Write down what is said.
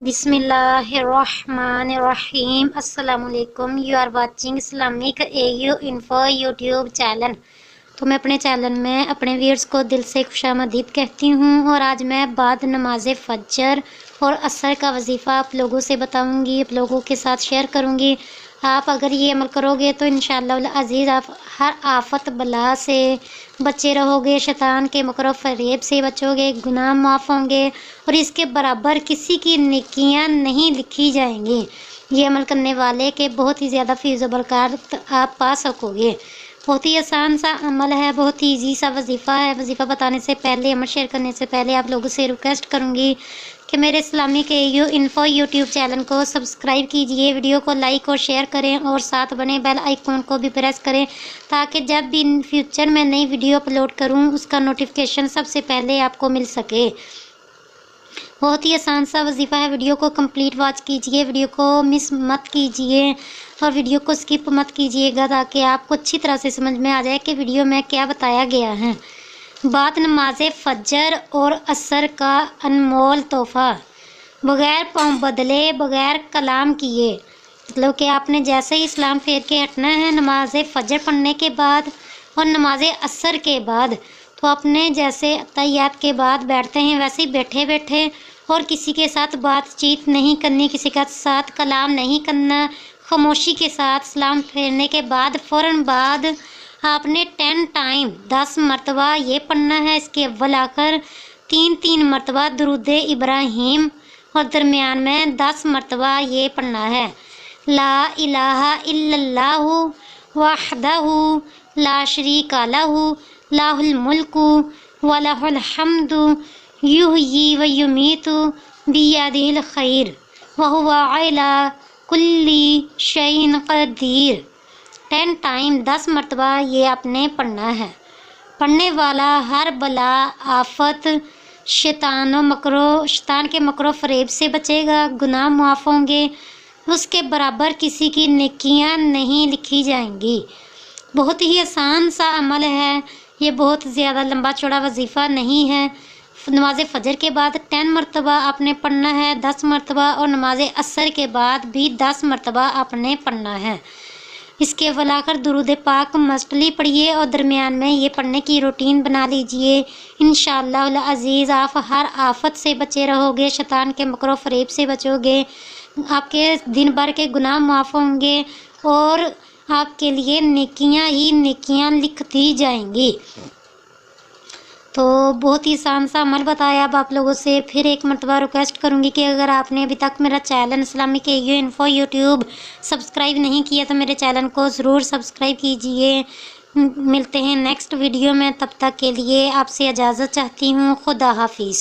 بسم اللہ الرحمن الرحیم۔ السلام علیکم۔ You are watching Islamic A U info YouTube channel. تو میں اپنے چینل میں اپنے ویئرز کو دل سے خوش آمدید کہتی ہوں، اور آج میں بعد نماز فجر اور عصر کا وظیفہ آپ لوگوں سے بتاؤں گی، آپ لوگوں کے ساتھ شیئر کروں گی۔ آپ اگر یہ عمل کرو گے تو انشاءاللہ العزیز آپ ہر آفت بلا سے بچے رہو گے، شیطان کے مکر و فریب سے بچو گے، گناہ معاف ہوں گے، اور اس کے برابر کسی کی نیکیاں نہیں لکھی جائیں گی۔ یہ عمل کرنے والے کے بہت ہی زیادہ فیض و برکات آپ پا سکو گے۔ بہت ہی آسان سا عمل ہے، بہت ہی ایزی سا وظیفہ ہے۔ وظیفہ بتانے سے پہلے، عمل شیئر کرنے سے پہلے آپ لوگوں سے ریکویسٹ کروں گی کہ میرے Islamic A U info YouTube channel کو سبسکرائب کیجئے، ویڈیو کو لائک اور شیئر کریں، اور ساتھ بنے بیل آئیکن کو بھی پریس کریں تاکہ جب بھی ان فیوچر میں نئی ویڈیو اپلوڈ کروں اس کا نوٹیفیکیشن سب سے پہلے آپ کو مل سکے۔ بہت ہی آسان سا وظیفہ ہے، ویڈیو کو کمپلیٹ واچ کیجئے، ویڈیو کو مس مت کیجئے، اور ویڈیو کو سکپ مت کیجئے گا تاکہ آپ کو اچھی طرح سے سمجھ میں آ جائے کہ ویڈیو میں کیا بتایا گیا ہے۔ بعد نماز فجر اور عصر کا انمول تحفہ، بغیر پاؤں بدلے، بغیر کلام کیے، مطلب کہ آپ نے جیسے ہی اسلام پھیر کے ہٹنا ہے نماز فجر پڑھنے کے بعد اور نماز عصر کے بعد، تو اپنے جیسے تحیات کے بعد بیٹھتے ہیں ویسے ہی بیٹھے بیٹھے، اور کسی کے ساتھ بات چیت نہیں کرنی، کسی کے ساتھ کلام نہیں کرنا، خاموشی کے ساتھ سلام پھیرنے کے بعد فوراً بعد آپ نے 10 مرتبہ یہ پڑھنا ہے۔ اس کے اول آخر 3 مرتبہ درود ابراہیم، اور درمیان میں 10 مرتبہ یہ پڑھنا ہے، لا الہ الا اللہ وحدہ لا شریک لہ لہ الملک ولہ الحمد یحیی و یمیت بیدہ الخیر وہو علی کل شیء قدیر۔ 10 مرتبہ یہ آپ نے پڑھنا ہے۔ پڑھنے والا ہر بلا آفت، شیطان کے مکر و فریب سے بچے گا، گناہ معاف ہوں گے، اس کے برابر کسی کی نیکیاں نہیں لکھی جائیں گی۔ بہت ہی آسان سا عمل ہے، یہ بہت زیادہ لمبا چوڑا وظیفہ نہیں ہے۔ نماز فجر کے بعد 10 مرتبہ آپ نے پڑھنا ہے، 10 مرتبہ، اور نماز عصر کے بعد بھی 10 مرتبہ آپ نے پڑھنا ہے۔ اس کے اول آخر درود پاک مسٹلی پڑھیے، اور درمیان میں یہ پڑھنے کی روٹین بنا لیجئے۔ انشاءاللہ العزیز آپ ہر آفت سے بچے رہو گے، شیطان کے مکر و فریب سے بچو گے، آپ کے دن بھر کے گناہ معاف ہوں گے، اور آپ کے لیے نیکیاں ہی نیکیاں لکھتی جائیں گی۔ تو بہت ہی آسان سا عمل بتایا۔ اب آپ لوگوں سے پھر ایک مرتبہ ریکویسٹ کروں گی کہ اگر آپ نے ابھی تک میرا channel Islamic A U info YouTube subscribe نہیں کیا تو میرے چینل کو ضرور سبسکرائب کیجئے۔ ملتے ہیں نیکسٹ ویڈیو میں، تب تک کے لیے آپ سے اجازت چاہتی ہوں۔ خدا حافظ۔